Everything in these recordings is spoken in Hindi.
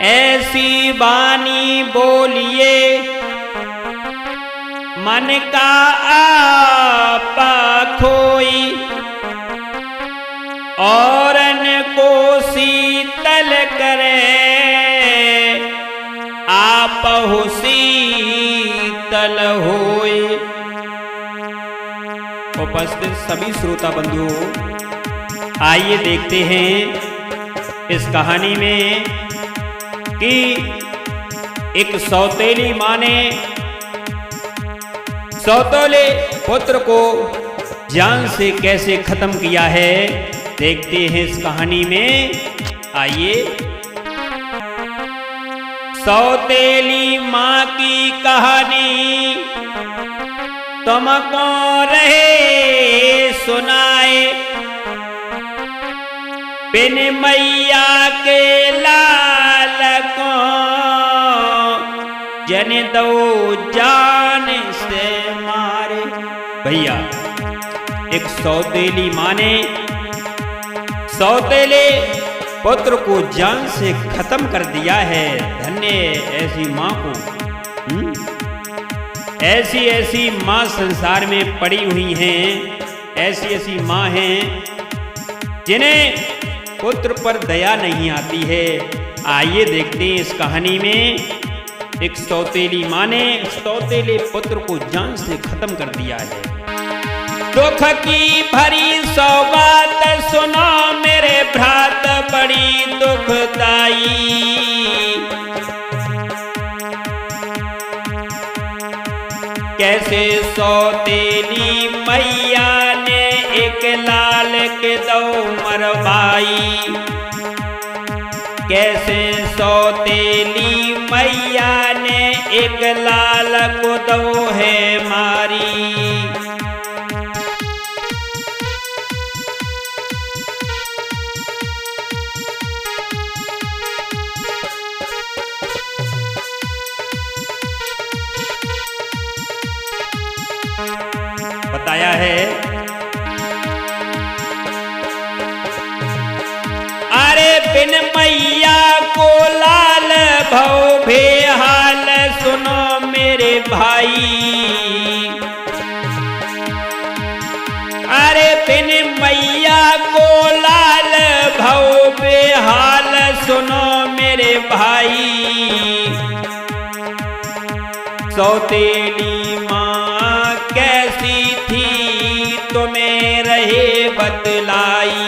ऐसी बानी बोलिए मन का आपा खोई, औरन को शीतल करे आपहु शीतल होए। उपस्थित सभी श्रोता बंधुओं, आइए देखते हैं इस कहानी में कि एक सौतेली मां ने सौतेले पुत्र को जान से कैसे खत्म किया है। देखते हैं इस कहानी में, आइए। सौतेली मां की कहानी तुमको रहे सुनाए, बिन मैया के लाल को जन दो जान से मारे। भैया, एक सौतेली मां ने सौतेले पुत्र को जान से खत्म कर दिया है। धन्य ऐसी मां को। ऐसी ऐसी मां संसार में पड़ी हुई हैं, ऐसी ऐसी मां हैं जिन्हें पुत्र पर दया नहीं आती है। आइए देखते हैं इस कहानी में, एक सौतेली मां ने सौतेले पुत्र को जान से खत्म कर दिया है। दुख की भरी सौगात सुनो मेरे भ्रात, बड़ी दुखदाई। कैसे सौतेली मैया ने एक लाल के दो मरवाई, कैसे सौतेली मैया ने एक लाल को दो है मारी। बताया है, अरे बिन मैया को लाल भव बेहाल सुनो मेरे भाई। अरे बिन मैया को लाल भव बेहाल सुनो मेरे भाई। सौतेली मां कैसी थी तुम्हें रहे बतलाई।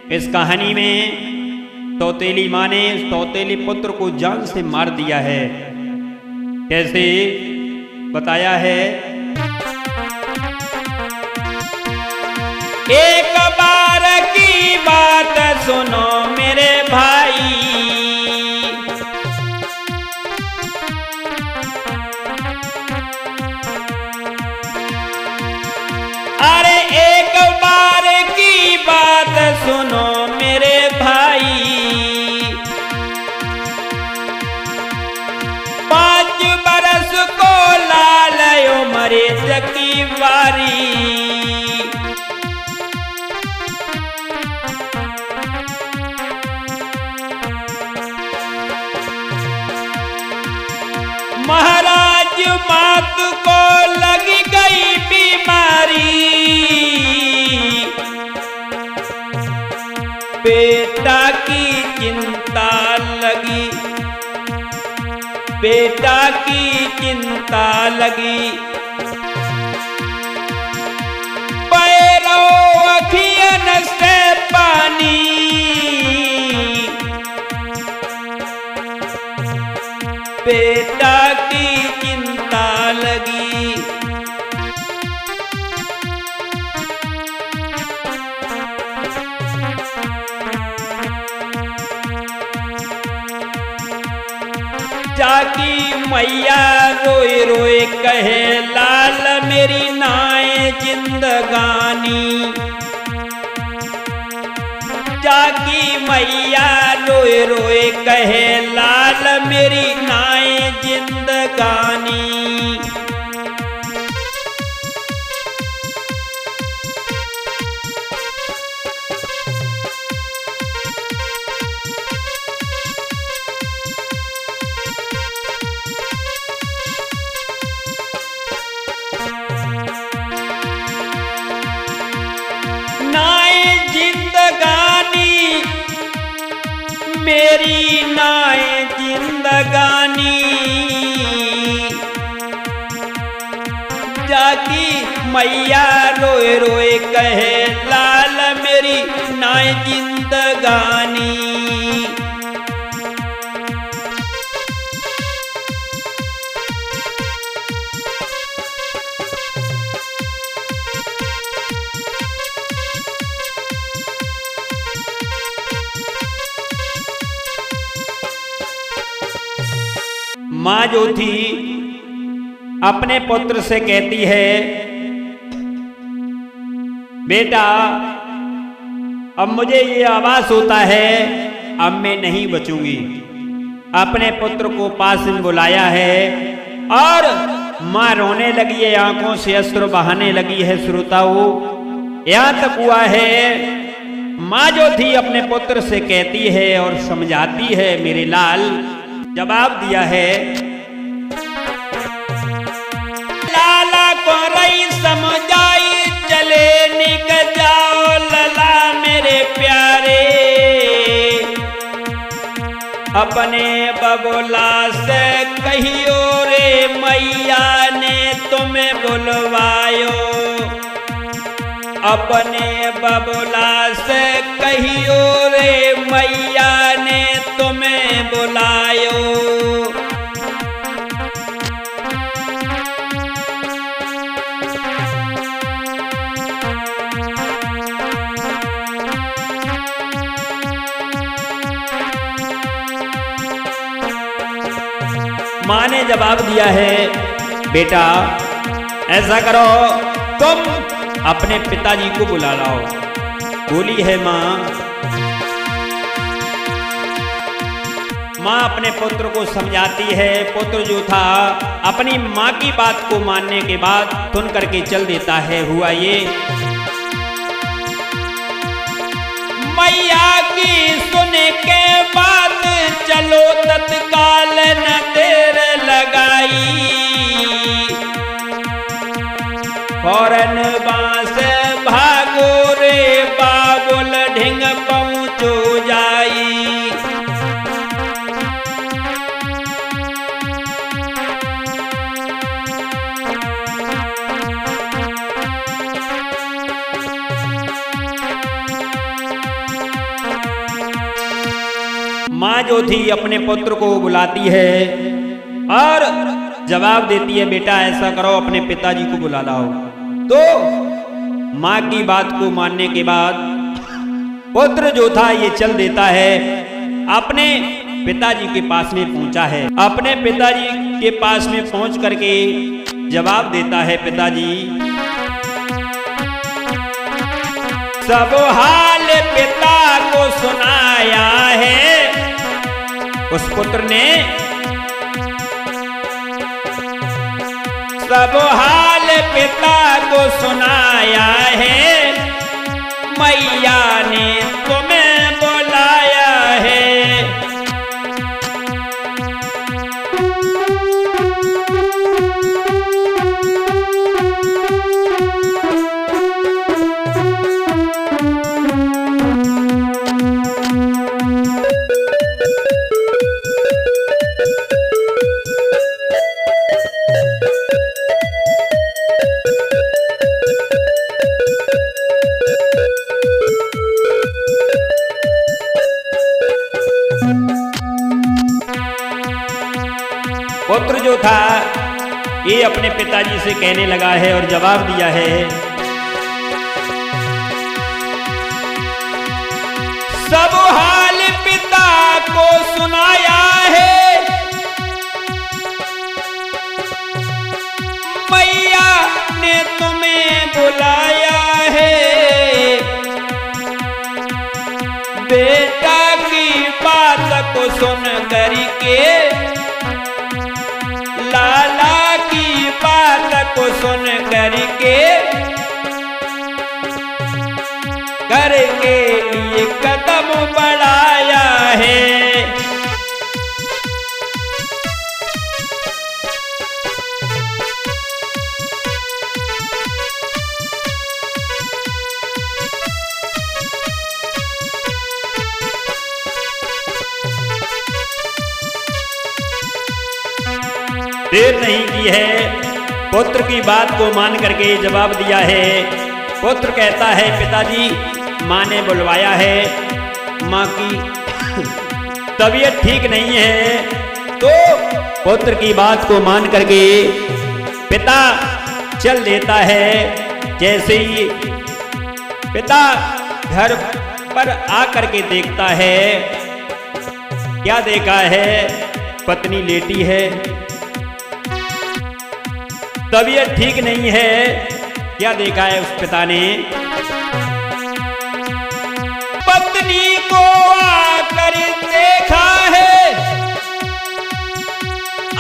इस कहानी में सौतेली मां ने सौतेले पुत्र को जान से मार दिया है। कैसे बताया है, एक बार की बात सुनो मेरे भाई। अरे एक बार की बात सुनो मेरे भाई। 5 बरस को लाल उमरे जकी वारी। महाराज मात को लग गई बीमारी। बेटा की चिंता लगी, बेटा की चिंता लगी। पैरों अखियन से पानी, बेटा की चिंता लगी। जाकी मैया रोए रोए कहे लाल मेरी नाए जिंदगानी। जाकी मैया रोए रोए कहे लाल लाल मेरी नाए जिंदगानी। नाए जिंदगानी मेरी नाए जिंदगानी, जाकी मैया रोए रोए कहे लाल मेरी नाए जिंदगानी। माँ जो थी अपने पुत्र से कहती है, बेटा अब मुझे ये आभास होता है अब मैं नहीं बचूंगी। अपने पुत्र को पास में बुलाया है और माँ रोने लगी है, आंखों से अश्रु बहाने लगी है। श्रोताओं, यहां तक हुआ है माँ जो थी अपने पुत्र से कहती है और समझाती है, मेरे लाल जवाब दिया है, लाला को रही समझाई चले निकल जाओ लला मेरे प्यारे। अपने बबुला से कहियो रे मैया ने तुम्हें बुलवायो। अपने बबुला से कहियो रे मैया ने तुम्हें बुलायो। माँ ने जवाब दिया है, बेटा ऐसा करो तुम अपने पिताजी को बुला लाओ। बोली है माँ अपने पुत्र को समझाती है। पुत्र जो था अपनी माँ की बात को मानने के बाद सुन करके चल देता है। हुआ ये, मैया की सुन के बाद चलो तत्काल न देर लगाई। फौरन बांस भागो रे बाबुल ढिंग पहुँचो जाई। माँ जो थी अपने पुत्र को बुलाती है और जवाब देती है, बेटा ऐसा करो अपने पिताजी को बुला लाओ। तो माँ की बात को मानने के बाद पुत्र जो था ये चल देता है, अपने पिताजी के पास में पहुंचा है। अपने पिताजी के पास में पहुंच करके जवाब देता है, पिताजी सब हाल पिता को सुनाया है। उस पुत्र ने सब हाल पिता को सुनाया है, मैया ने तुम्हें बुलाया है। पुत्र जो था ये अपने पिताजी से कहने लगा है और जवाब दिया है, सब हाल पिता को सुनाया है, मैया ने तुम्हें बुलाया है। बेटा की बात को सुन करके, लाला की बात को सुन करके, घर के लिए कदम बढ़ाया है। देर नहीं की है, पुत्र की बात को मान करके जवाब दिया है। पुत्र कहता है पिताजी माँ ने बुलवाया है, माँ की तबीयत ठीक नहीं है। तो पुत्र की बात को मान करके पिता चल देता है। जैसे ही पिता घर पर आकर के देखता है, क्या देखा है, पत्नी लेटी है, तबीयत ठीक नहीं है। क्या देखा है उस पिता ने, पत्नी को आकर देखा है,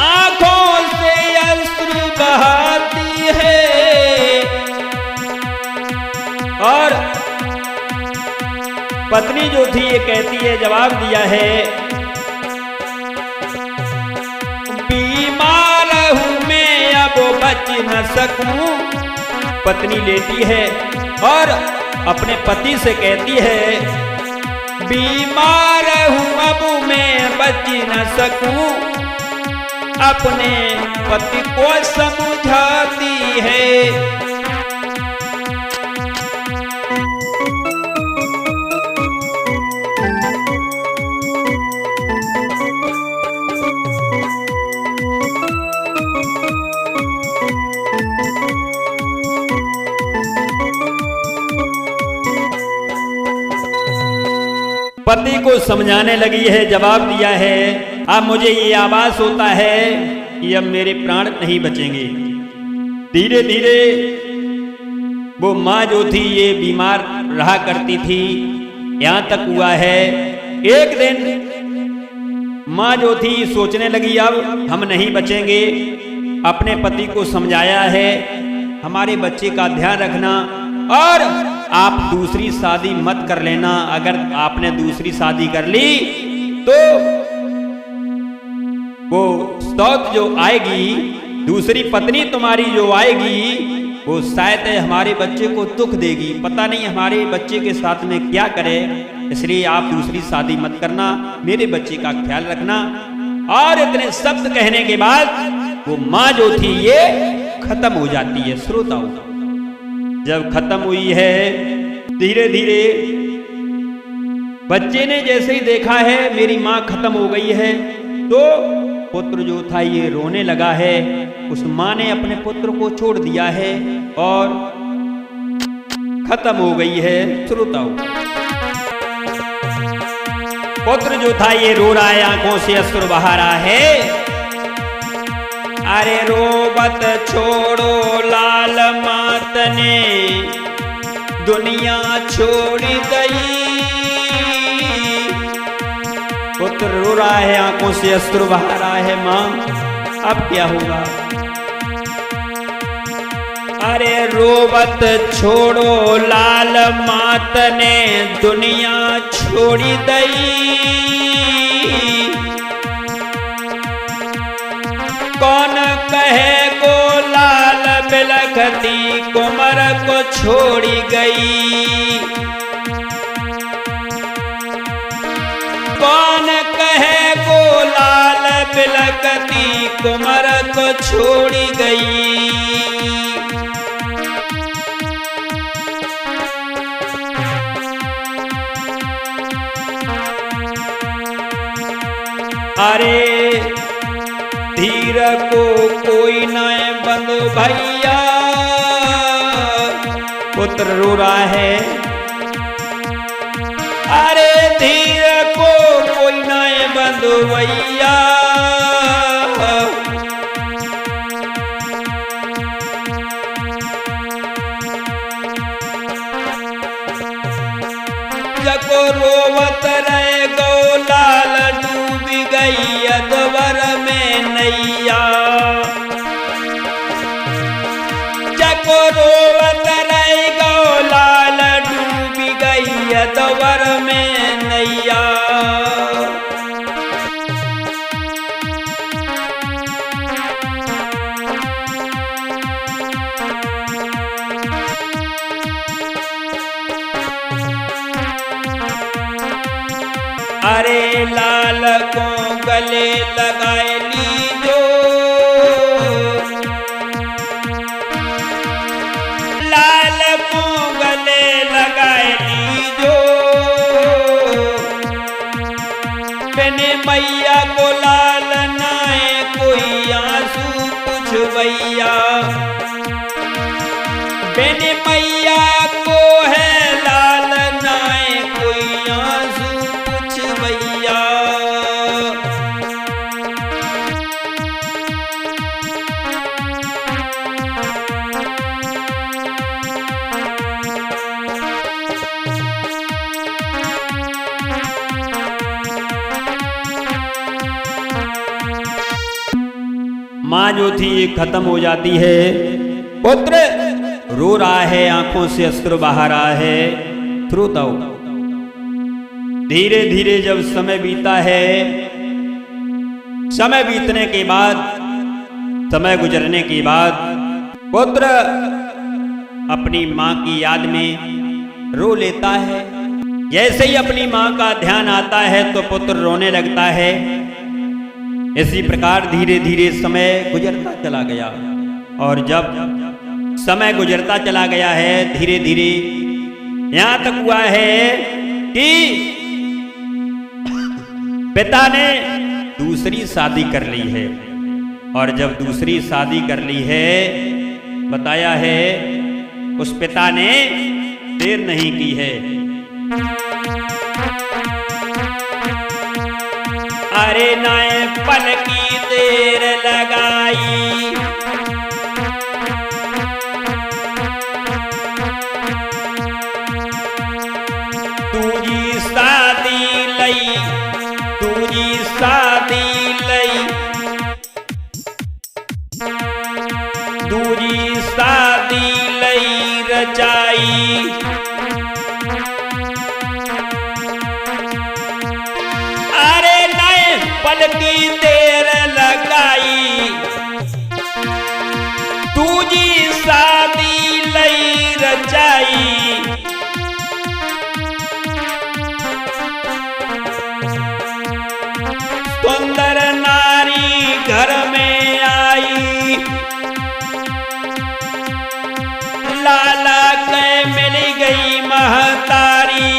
आंखों से अश्रु बहाती है और पत्नी जो थी ये कहती है, जवाब दिया है, बीमार हूं मैं अब बच न सकूं। पत्नी लेटी है और अपने पति से कहती है, बीमार हूं अब मैं बच न सकूं। अपने पति को समझाती है। पति को समझाने लगी है, जवाब दिया है, अब मुझे ये आभास होता है कि अब मेरे प्राण नहीं बचेंगे। धीरे धीरे वो माँ जो थी ये बीमार रहा करती थी। यहाँ तक हुआ है एक दिन माँ जो थी सोचने लगी, अब हम नहीं बचेंगे। अपने पति को समझाया है, हमारे बच्चे का ध्यान रखना और आप दूसरी शादी मत कर लेना। अगर आपने दूसरी शादी कर ली तो वो सौत जो आएगी, दूसरी पत्नी तुम्हारी जो आएगी, वो शायद हमारे बच्चे को दुख देगी, पता नहीं हमारे बच्चे के साथ में क्या करे। इसलिए आप दूसरी शादी मत करना, मेरे बच्चे का ख्याल रखना। और इतने शब्द कहने के बाद वो माँ जो थी ये खत्म हो जाती है। श्रोताओं, जब खत्म हुई है, धीरे धीरे बच्चे ने जैसे ही देखा है मेरी माँ खत्म हो गई है, तो पुत्र जो था ये रोने लगा है। उस माँ ने अपने पुत्र को छोड़ दिया है और खत्म हो गई है। श्रोताओं, पुत्र जो था ये रो रहा है, आंखों से अश्रु बहा रहा है। अरे रोबत छोड़ो लाल मात ने दुनिया छोड़ी गई। पुत्र रो रहा है, आंखों से अश्रु बहा रहा है, मां अब क्या होगा। अरे रोबत छोड़ो लाल मात ने दुनिया छोड़ी गई। कौन कहे को लाल बिलखती कुंवर को छोड़ी गई। कौन कहे को लाल बिलखती कुंवर को छोड़ी गई। अरे धीर को कोई न बंधु भैया। पुत्र रो रहा है, अरे धीर को कोई न बंधु भैया। जको रोवत रहे गो लाल डूबी में नैया, चकोरोवत रह गो लाल डूबी गई अदवर में नैया। अरे लाल को गले लगाए लीजो, लाल को गले लगाए लीजो, मैंने मैया को लाल नाए कोई आंसू पुछवैया, मैंने मैया को है लाल नाए कोई आंसू पुछवैया। माँ जो थी ये खत्म हो जाती है, पुत्र रो रहा है, आंखों से अश्रु बहा रहा है, श्रोताओ धीरे धीरे जब समय बीता है, समय बीतने के बाद, समय गुजरने के बाद पुत्र अपनी माँ की याद में रो लेता है। जैसे ही अपनी माँ का ध्यान आता है तो पुत्र रोने लगता है। इसी प्रकार धीरे धीरे समय गुजरता चला गया, और जब समय गुजरता चला गया है धीरे धीरे यहां तक हुआ है कि पिता ने दूसरी शादी कर ली है। और जब दूसरी शादी कर ली है, बताया है उस पिता ने देर नहीं की है। अरे नाए पल की देर लगाई, दूजी शादी लई, दूजी शादी लई, दूजी शादी लई रचाई। पल की देर लगाई, दूजी शादी लई रचाई। सुंदर नारी घर में आई, लाला के मिल गई महतारी।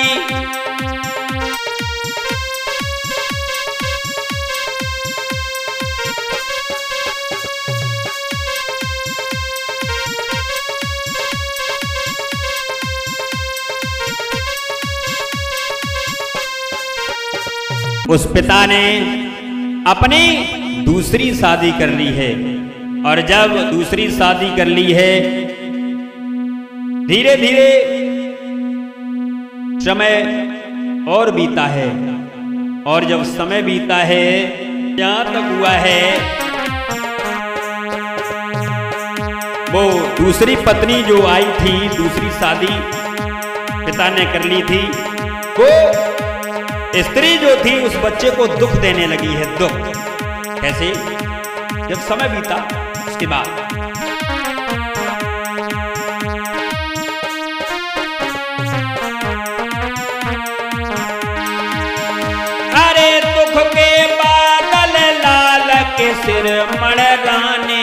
उस पिता ने अपनी दूसरी शादी कर ली है, और जब दूसरी शादी कर ली है धीरे धीरे समय और बीता है, और जब समय बीता है यहां तक हुआ है वो दूसरी पत्नी जो आई थी, दूसरी शादी पिता ने कर ली थी, वो स्त्री जो थी उस बच्चे को दुख देने लगी है। दुख कैसे? जब समय बीता उसके बाद अरे दुख के बादल लाल के सिर मड़राने,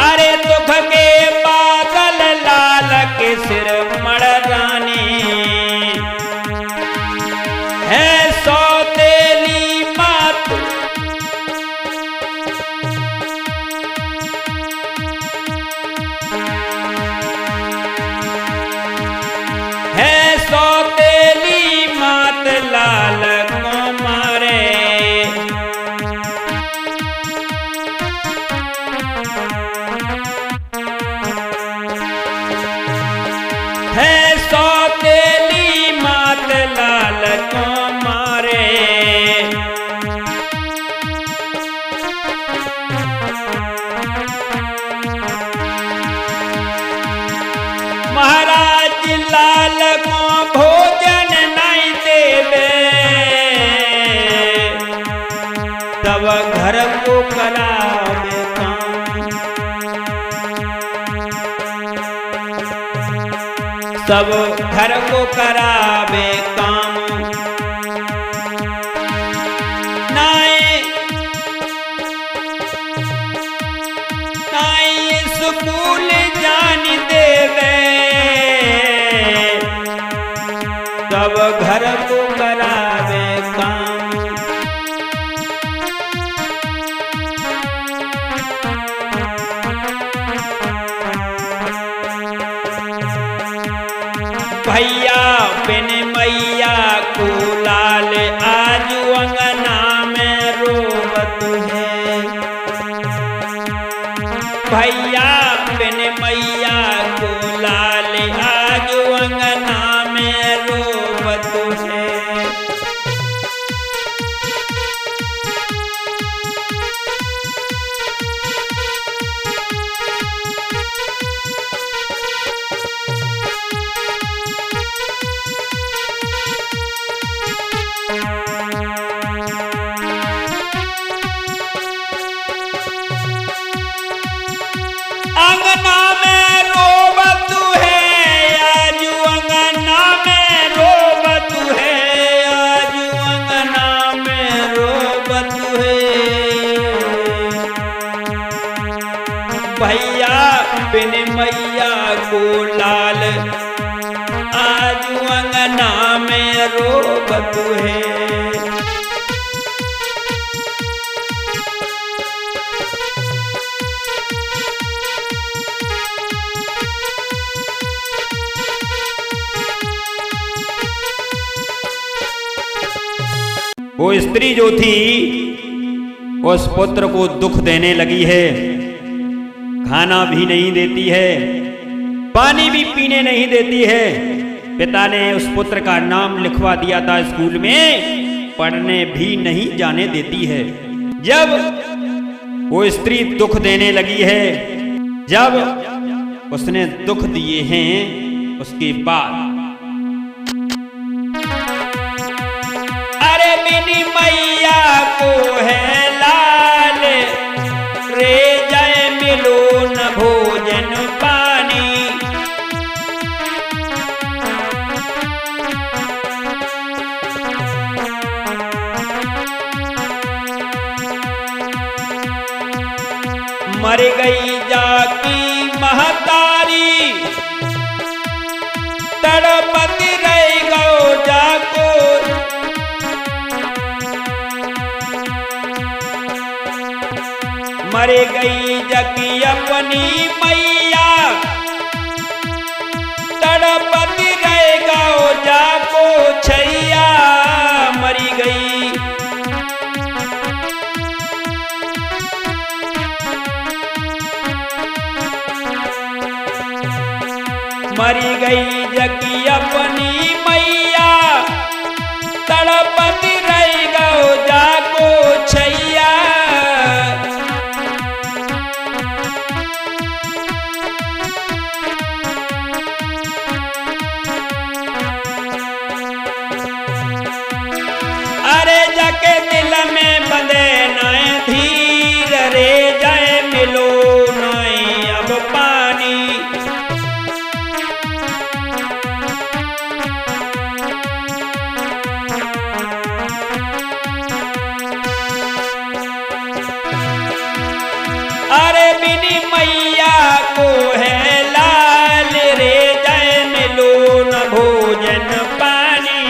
अरे दुख के बादल लाल के सिर मड़राने, है सौतेली मात है सौतेली मात लाल को मारे। है आज लाल को भोजन नहीं देवे, तब घर को करावे काम। सब घर को करावे काम, नाई स्कूल जान देवे, तब घर को करावे काम। भैया बिन मैया को लाल आज अंगना में रोवत है। भैया बिन मैया को लाल आज अंगना में रोवत है। अंगना में रोवत है आज अंगना में रोवत है, आज अंगना में रोवत है। भैया बिन मैया को लाल आज अंगना में रोवत है। वो स्त्री जो थी उस पुत्र को दुख देने लगी है, खाना भी नहीं देती है, पानी भी पीने नहीं देती है। पिता ने उस पुत्र का नाम लिखवा दिया था स्कूल में, पढ़ने भी नहीं जाने देती है। जब वो स्त्री दुख देने लगी है, जब उसने दुख दिए हैं, उसके बाद बिनी मैया को है लाल रे जय मिलो न भोजन पानी। मर गई जाकी महतारी, तड़पती रह गो जाको। मर गई जकी अपनी मैया, तड़पती रह गो जाको छैया। मरी गई मरी गई जकी अपनी मैया, तड़पती रह गो जाको छैया। अरे जाके दिल में बंधे नए धीर रे जाए मिलो नए अब पानी। अरे बिनी मैया को है लाल रे जाए मिलो न भोजन पानी।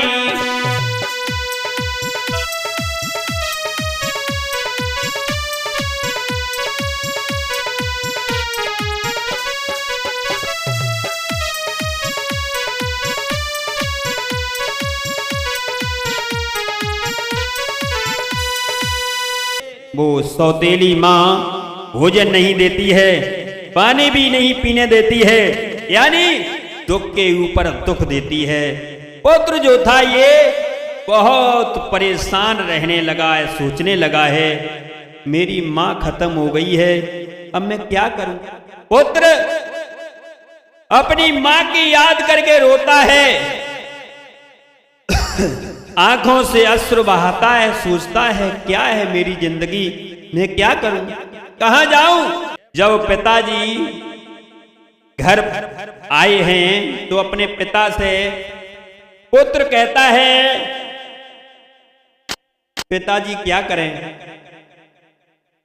वो सौतेली माँ भोजन नहीं देती है, पानी भी नहीं पीने देती है, यानी दुख के ऊपर दुख देती है। पुत्र जो था ये बहुत परेशान रहने लगा है, सोचने लगा है मेरी माँ खत्म हो गई है, अब मैं क्या करूं। पुत्र अपनी मां की याद करके रोता है, आंखों से अश्रु बहाता है, सोचता है क्या है मेरी जिंदगी, मैं क्या करूं, कहां जाऊं। जब पिताजी घर आए हैं तो अपने पिता से पुत्र कहता है पिताजी क्या करें।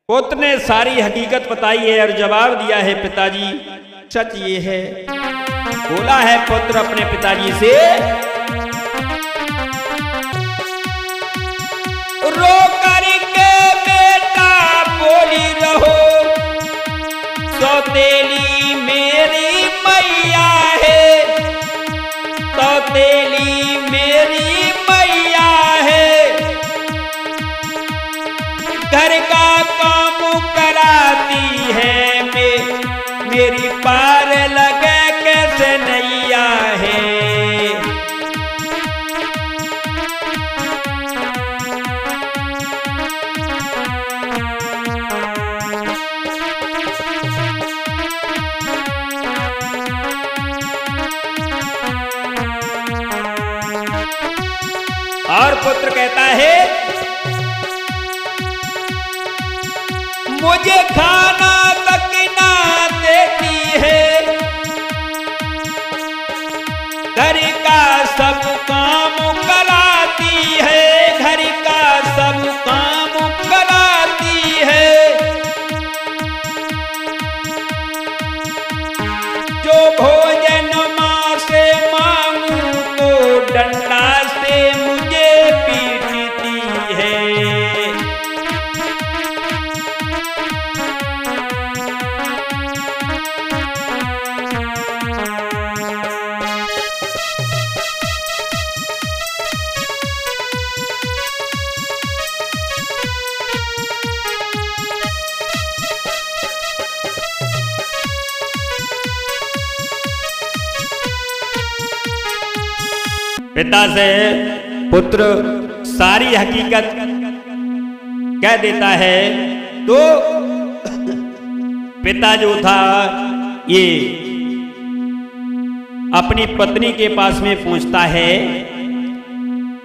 पुत्र ने सारी हकीकत बताई है और जवाब दिया है पिताजी सच ये है। बोला है पुत्र अपने पिताजी से, रो करके बेटा बोली रहो, सौतेली मेरी मैया है, सौतेली मेरी मैया है, घर का काम कराती है, मेरी पार लगे कैसे नैया है। और पुत्र कहता है मुझे खाना तक ना देती है, घर का सब काम कराती है, घर का सब काम कराती है, जो भोजन मां से मांगू तो डंडा से मुझे पीटती है। पिता से पुत्र सारी हकीकत कह देता है तो पिता जो था ये अपनी पत्नी के पास में पहुंचता है,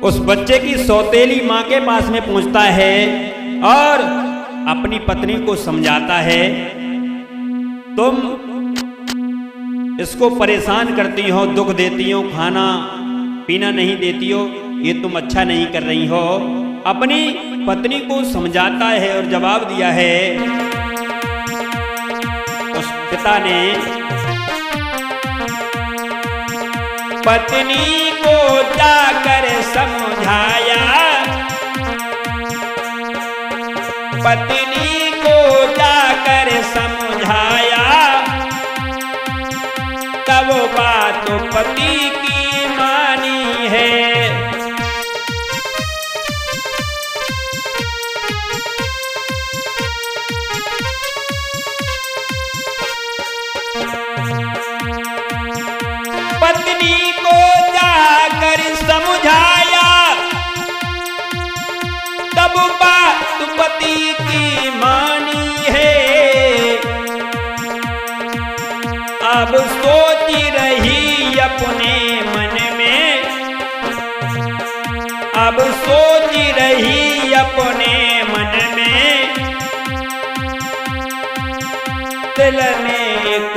उस बच्चे की सौतेली मां के पास में पहुंचता है और अपनी पत्नी को समझाता है तुम इसको परेशान करती हो, दुख देती हो, खाना पीना नहीं देती हो, ये तुम अच्छा नहीं कर रही हो। अपनी पत्नी को समझाता है और जवाब दिया है उस पिता ने पत्नी को जाकर समझाया, पत्नी को जाकर समझाया, तब बात पति की मानी है। पत्नी को जाकर समझाया, तब बात पति की मानी है। अब सोच रही अपने मन में, अब सोच रही अपने मन में, दिल में एक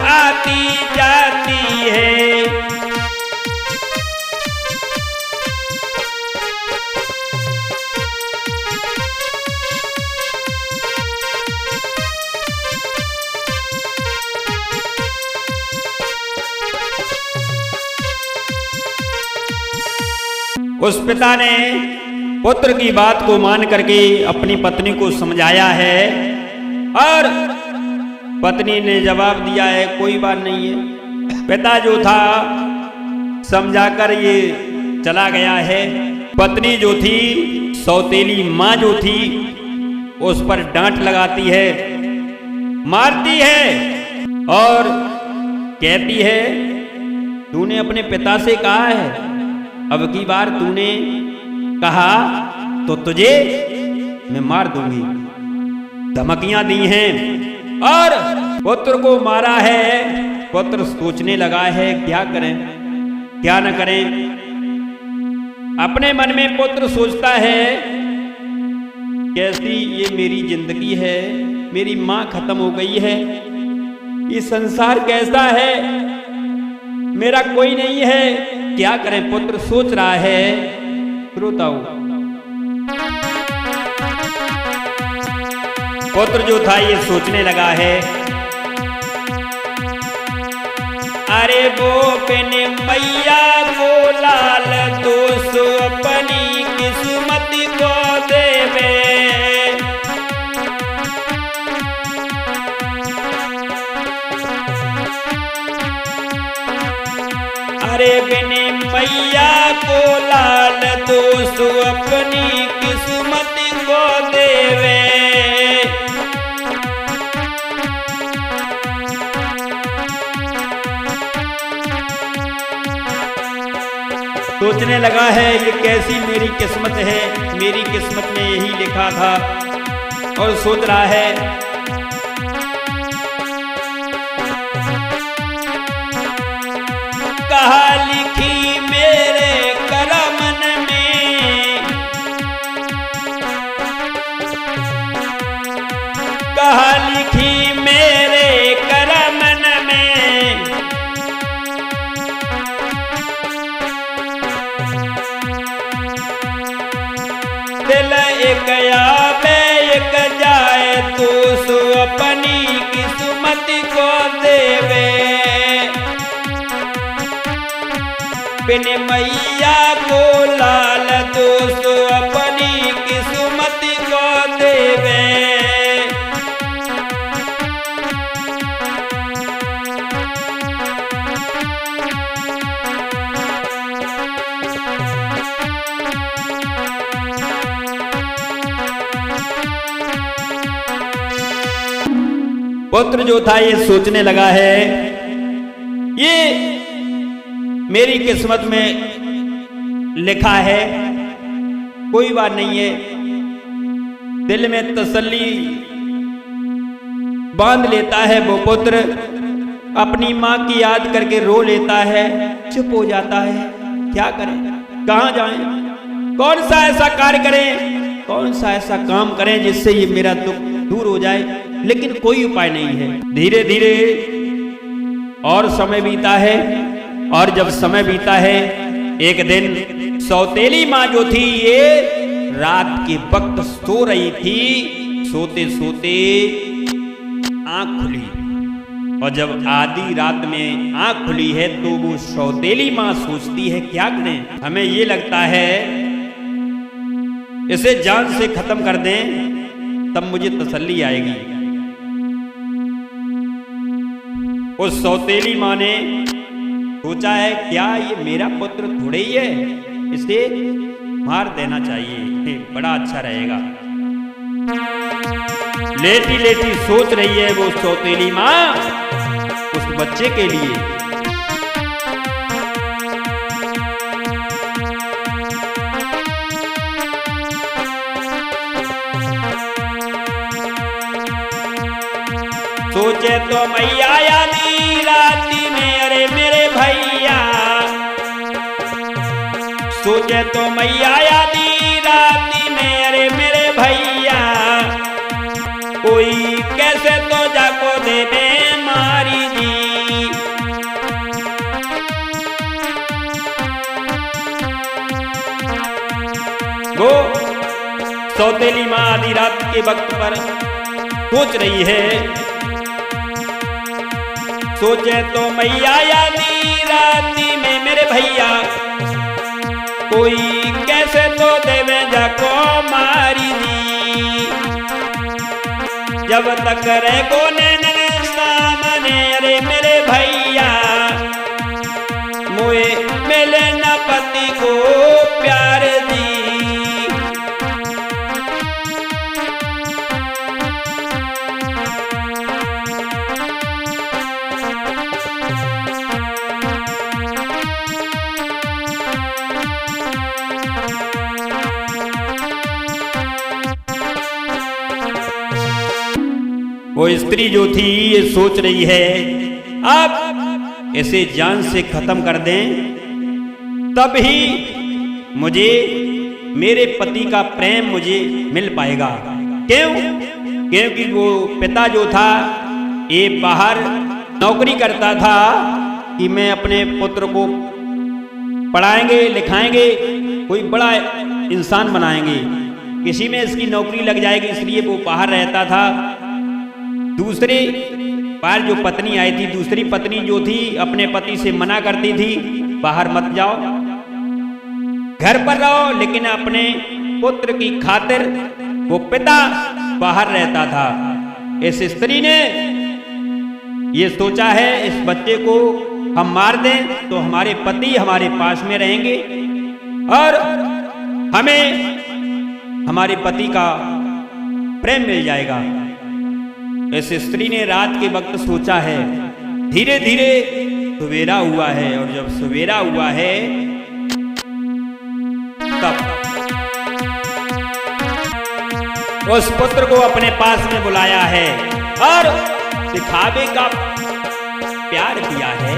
आती जाती है। उस पिता ने पुत्र की बात को मान करके अपनी पत्नी को समझाया है और पत्नी ने जवाब दिया है कोई बात नहीं है। पिता जो था समझाकर ये चला गया है। पत्नी जो थी, सौतेली माँ जो थी, उस पर डांट लगाती है, मारती है और कहती है तूने अपने पिता से कहा है अब की बार तूने कहा तो तुझे मैं मार दूंगी। धमकियां दी हैं और पुत्र को मारा है। पुत्र सोचने लगा है क्या करें क्या न करें। अपने मन में पुत्र सोचता है कैसी ये मेरी जिंदगी है, मेरी मां खत्म हो गई है, ये संसार कैसा है, मेरा कोई नहीं है, क्या करें। पुत्र सोच रहा है। श्रोताओ, पुत्र जो था ये सोचने लगा है, अरे वो बिन मैया को लाल दोष अपनी किस्मत को देवे। अरे बिन मैया को लाल दोष अपनी किस्मत को देवे। सोचने लगा है ये कैसी मेरी किस्मत है, मेरी किस्मत में यही लिखा था। और सोच रहा है कहा लिखी मेरे करमन में, कहा लिखी मेरे करमन में, दिल एक आवे एक जाए तो सो अपनी किस्मत को देवे। बिन मैया को लाल दोष अपनी किस्मत को देवे। पुत्र जो था ये सोचने लगा है ये मेरी किस्मत में लिखा है, कोई बात नहीं है। दिल में तसल्ली बांध लेता है वो पुत्र, अपनी मां की याद करके रो लेता है, चुप हो जाता है। क्या करें, कहां जाएं, कौन सा ऐसा कार्य करें, कौन सा ऐसा काम करें जिससे ये मेरा दुख दूर हो जाए। लेकिन कोई उपाय नहीं है। धीरे धीरे और समय बीता है, और जब समय बीता है एक दिन सौतेली माँ जो थी ये रात के वक्त सो रही थी। सोते सोते आंख खुली, और जब आधी रात में आंख खुली है तो वो सौतेली माँ सोचती है क्या करें। हमें ये लगता है इसे जान से खत्म कर दें तब मुझे तसल्ली आएगी। उस सौतेली माँ ने सोचा है क्या ये मेरा पुत्र थोड़े ही है, इसे मार देना चाहिए, बड़ा अच्छा रहेगा। लेटी लेटी सोच रही है वो सौतेली माँ उस बच्चे के लिए। सोचे तो मैया आधी राती में, अरे मेरे भैया, सोचे तो मैया आधी राती में, अरे मेरे भैया, कोई कैसे तो जाको देवे मारी जी। वो सौतेली माँ आधी रात के वक्त पर सोच रही है। सोचे तो मैया आधी राती में मेरे भैया, कोई कैसे तो देवे जाको मारी दी। जब तक रे को नैनन सामने, अरे मेरे भैया, मोए मिले न पति को प्यार दी। वो स्त्री जो थी ये सोच रही है अब इसे जान से खत्म कर दें, तब ही मुझे मेरे पति का प्रेम मुझे मिल पाएगा। क्यों? क्योंकि वो पिता जो था ये बाहर नौकरी करता था कि मैं अपने पुत्र को पढ़ाएंगे लिखाएंगे, कोई बड़ा इंसान बनाएंगे, किसी में इसकी नौकरी लग जाएगी, इसलिए वो बाहर रहता था। दूसरे बार जो पत्नी आई थी, दूसरी पत्नी जो थी अपने पति से मना करती थी बाहर मत जाओ, घर पर रहो, लेकिन अपने पुत्र की खातिर वो पिता बाहर रहता था। इस स्त्री ने ये सोचा है इस बच्चे को हम मार दें तो हमारे पति हमारे पास में रहेंगे और हमें हमारे पति का प्रेम मिल जाएगा। इस स्त्री ने रात के वक्त सोचा है। धीरे धीरे सवेरा हुआ है और जब सवेरा हुआ है तब उस पुत्र को अपने पास में बुलाया है और दिखावे का प्यार किया है,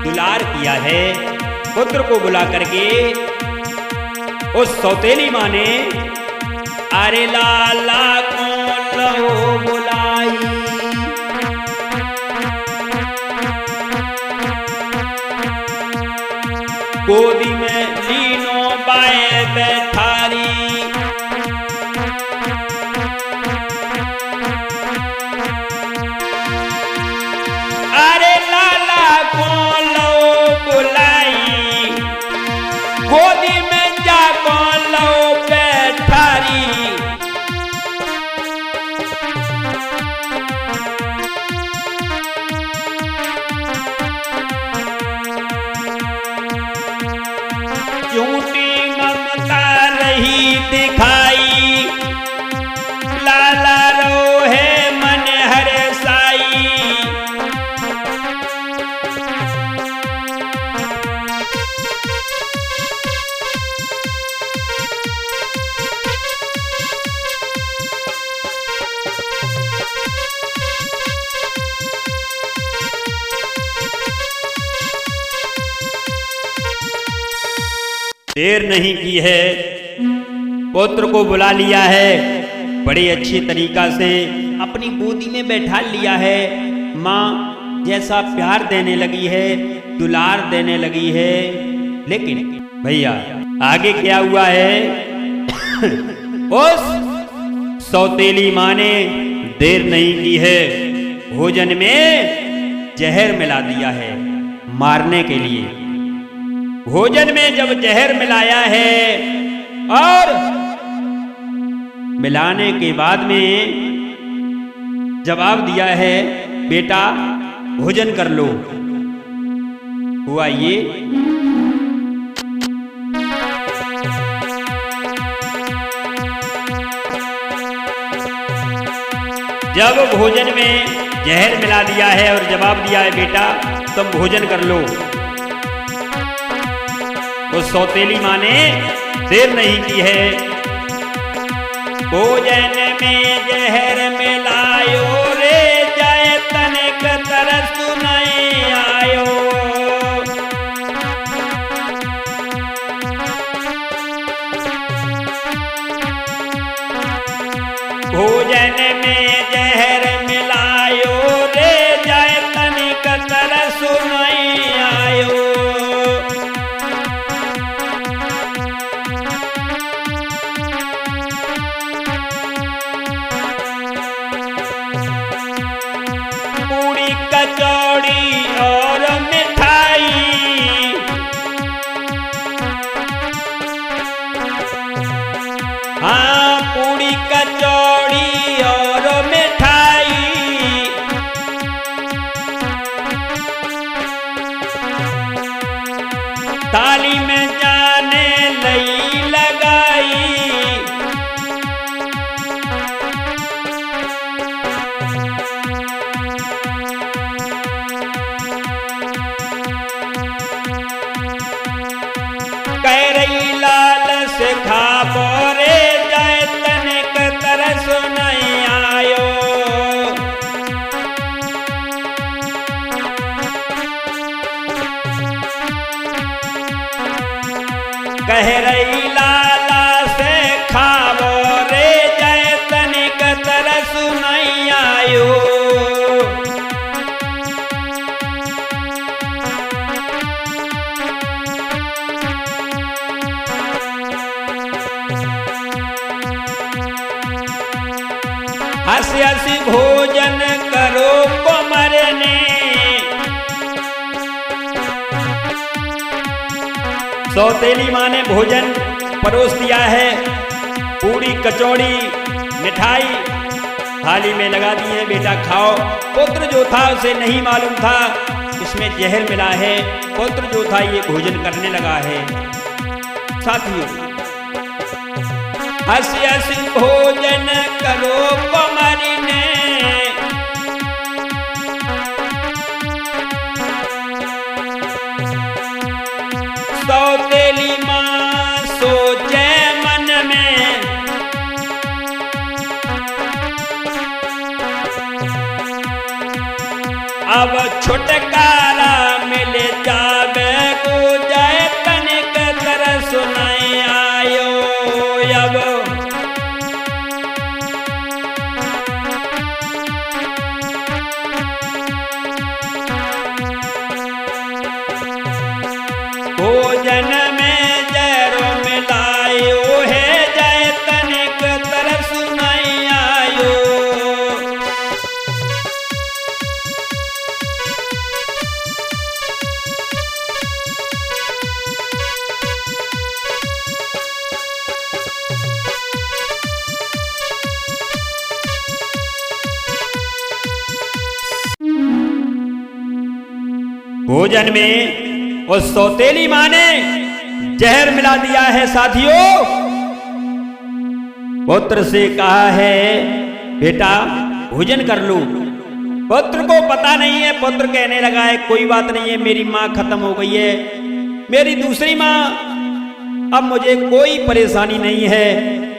दुलार किया है। पुत्र को बुला करके उस सौतेली माँ ने अरे लाला कौन लो बुलाई, गोदी में लीनो बाए बैठारी, अरे लाला कौन लो बुलाई, गोदी में जा कौन लो बैठारी। झूठी ममता रही दिखाई, लाला रो है मन हरे साई, देर नहीं की है, पुत्र को बुला लिया है, बड़ी अच्छी तरीका से अपनी गोदी में बैठा लिया है। माँ जैसा प्यार देने लगी है, दुलार देने लगी है। लेकिन भैया आगे क्या हुआ है उस सौतेली माँ ने देर नहीं की है, भोजन में जहर मिला दिया है मारने के लिए। भोजन में जब जहर मिलाया है और मिलाने के बाद में जवाब दिया है बेटा भोजन कर लो, हुआ ये जब भोजन में जहर मिला दिया है और जवाब दिया है बेटा तुम भोजन कर लो। उस सौतेली माँ ने देर नहीं की है, भोजन में जहर मिलायो रे जाए तनिक तरस नहीं आयो, भोजन में जहर मिलायो रे जाए तनिक तरस नहीं आयो। कचौड़ी और मिठाई, हाँ पूरी कचौड़ी और मिठाई, थाली में जाने लई लगाई, लाल से खाबो रे जाए तनिक तरस नहीं आयो, कह रही लाला से खावो रे जय तनिक तरस नहीं आयो। हंस हंस भोजन करो कुंवर ने, सौतेली माँ ने भोजन परोस दिया है। पूरी कचौड़ी मिठाई थाली में लगा दी है, बेटा खाओ। पुत्र जो था उसे नहीं मालूम था इसमें जहर मिला है। पुत्र जो था ये भोजन करने लगा है। साथियों, हंस हंस भोजन करो कुंवरी ने, सौतेली माँ सोचे मन में, अब छुटकारा मिल जावे को जय तनिक तरस नहीं आयो। अब भोजन में जहरो मिलायो है जय तनिक तरस नहीं आयो। भोजन में उस सौतेली माँ ने जहर मिला दिया है। साथियों, पुत्र से कहा है बेटा भोजन कर लो। पुत्र को पता नहीं है। पुत्र कहने लगा है कोई बात नहीं है, मेरी माँ खत्म हो गई है, मेरी दूसरी माँ, अब मुझे कोई परेशानी नहीं है।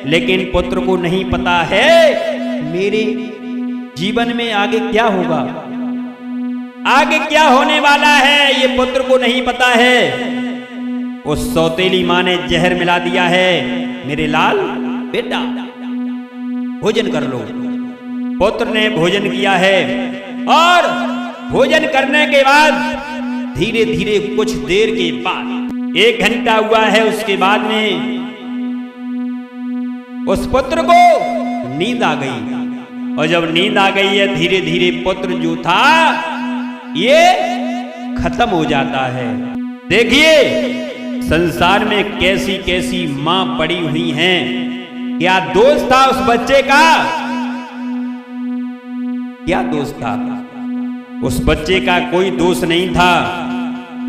लेकिन पुत्र को नहीं पता है मेरे जीवन में आगे क्या होगा, आगे क्या होने वाला है, ये पुत्र को नहीं पता है। उस सौतेली माँ ने जहर मिला दिया है। मेरे लाल बेटा भोजन कर लो। पुत्र ने भोजन किया है और भोजन करने के बाद धीरे धीरे कुछ देर के बाद 1 घंटा हुआ है। उसके बाद में उस पुत्र को नींद आ गई और जब नींद आ गई है धीरे धीरे पुत्र जो था ये खत्म हो जाता है। देखिए संसार में कैसी कैसी मां पड़ी हुई हैं। क्या दोष था उस बच्चे का, क्या दोष था? उस बच्चे का कोई दोष नहीं था,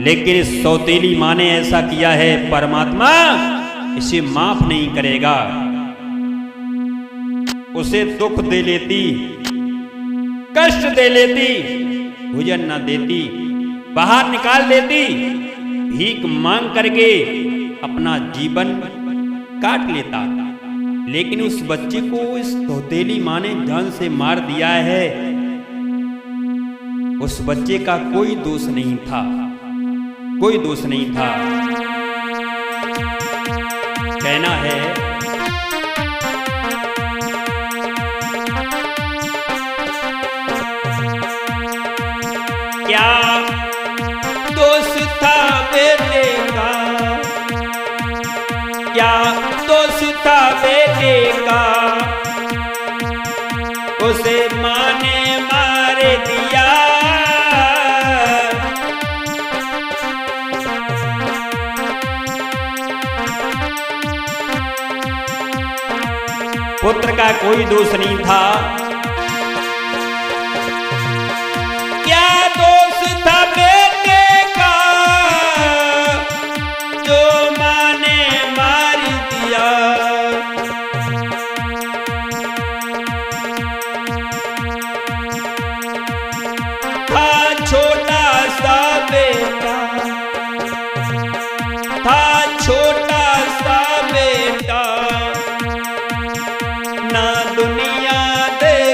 लेकिन इस सौतेली मां ने ऐसा किया है। परमात्मा इसे माफ नहीं करेगा। उसे दुख दे लेती, कष्ट दे लेती, भोजन न देती, बाहर निकाल देती, भीख मांग करके अपना जीवन काट लेता। लेकिन उस बच्चे को इस सौतेली मां ने जान से मार दिया है। उस बच्चे का कोई दोष नहीं था, कोई दोष नहीं था। कहना है क्या दोष था बेटे का, क्या दोष था बेटे का, उसे माँ ने मार दिया। पुत्र का कोई दोष नहीं था। क्या दोष था बेटे का जो माँ ने मार दिया। था छोटा सा बेटा, था छोटा सा बेटा, ना दुनिया दे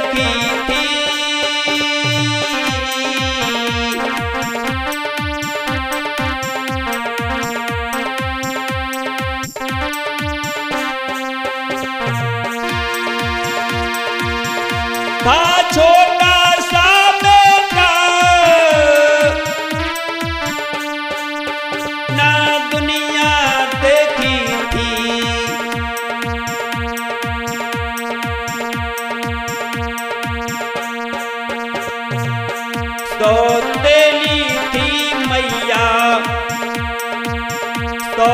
तो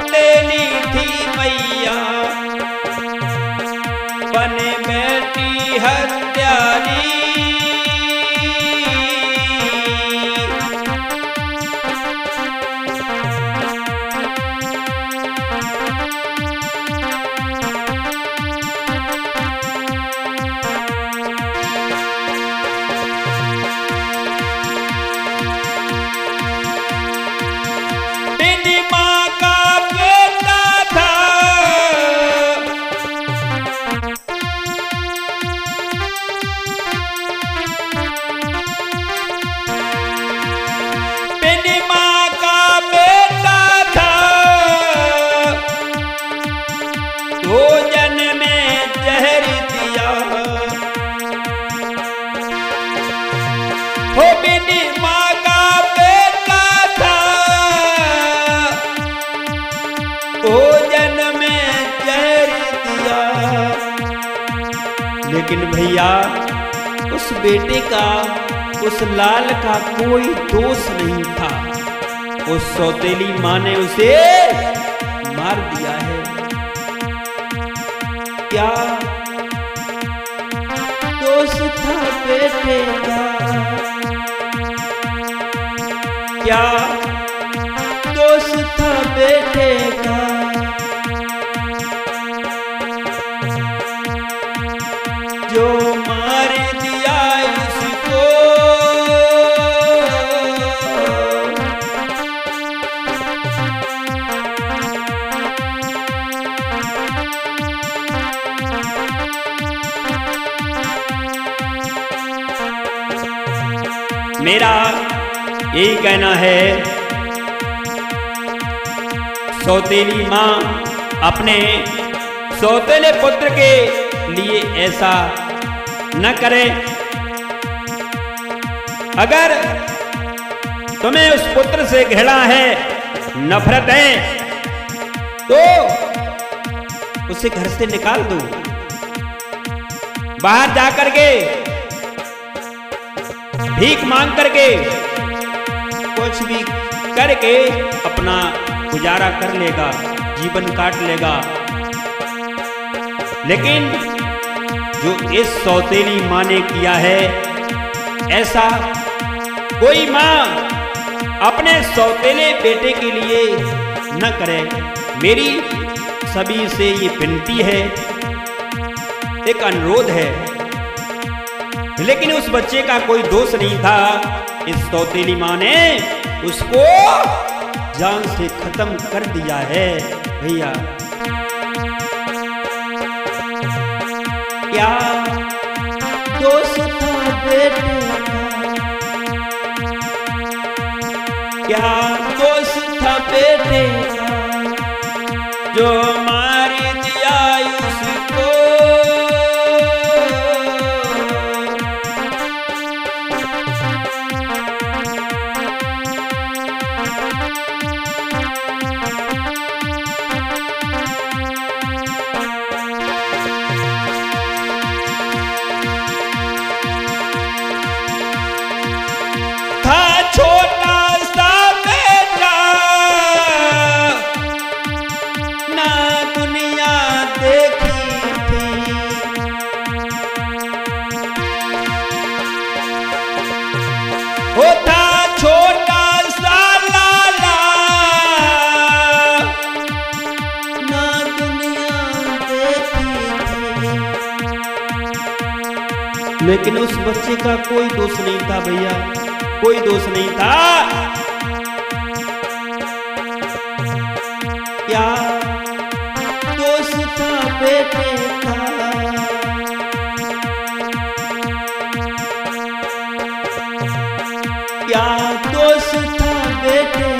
देनी थी मैया बन बैठी हत्यारी। भोजन में जहर दिया हो, मेरी माँ का बेटा था भोजन में जहर दिया। लेकिन भैया उस बेटे का, उस लाल का कोई दोष नहीं था। उस सौतेली माँ ने उसे मार दिया है। क्या दोष था बेटे का, क्या दोष था बेटे का, जो मार दिया इसको। मेरा यही कहना है, सौतेली माँ अपने सौतेले पुत्र के लिए ऐसा न करे। अगर तुम्हें उस पुत्र से घृणा है, नफरत है, तो उसे घर से निकाल दो। बाहर जाकर के भीख मांग करके कुछ भी करके अपना गुजारा कर लेगा, जीवन काट लेगा। लेकिन जो इस सौतेली माँ ने किया है, ऐसा कोई माँ अपने सौतेले बेटे के लिए न करे। मेरी सभी से ये विनती है, एक अनुरोध है। लेकिन उस बच्चे का कोई दोष नहीं था। इस सौतेली माँ ने उसको जान से खत्म कर दिया है। भैया क्या दोष था बेटे का, क्या दोष था बेटे का, जो मार दिया उसको। छोटा सा बेटा ना दुनिया देखी थी, होता छोटा सा लाला ना दुनिया देखी थी। लेकिन उस बच्चे का कोई दोष नहीं था भैया, कोई दोष नहीं था। क्या दोष था बेटे का, क्या दोष था बेटे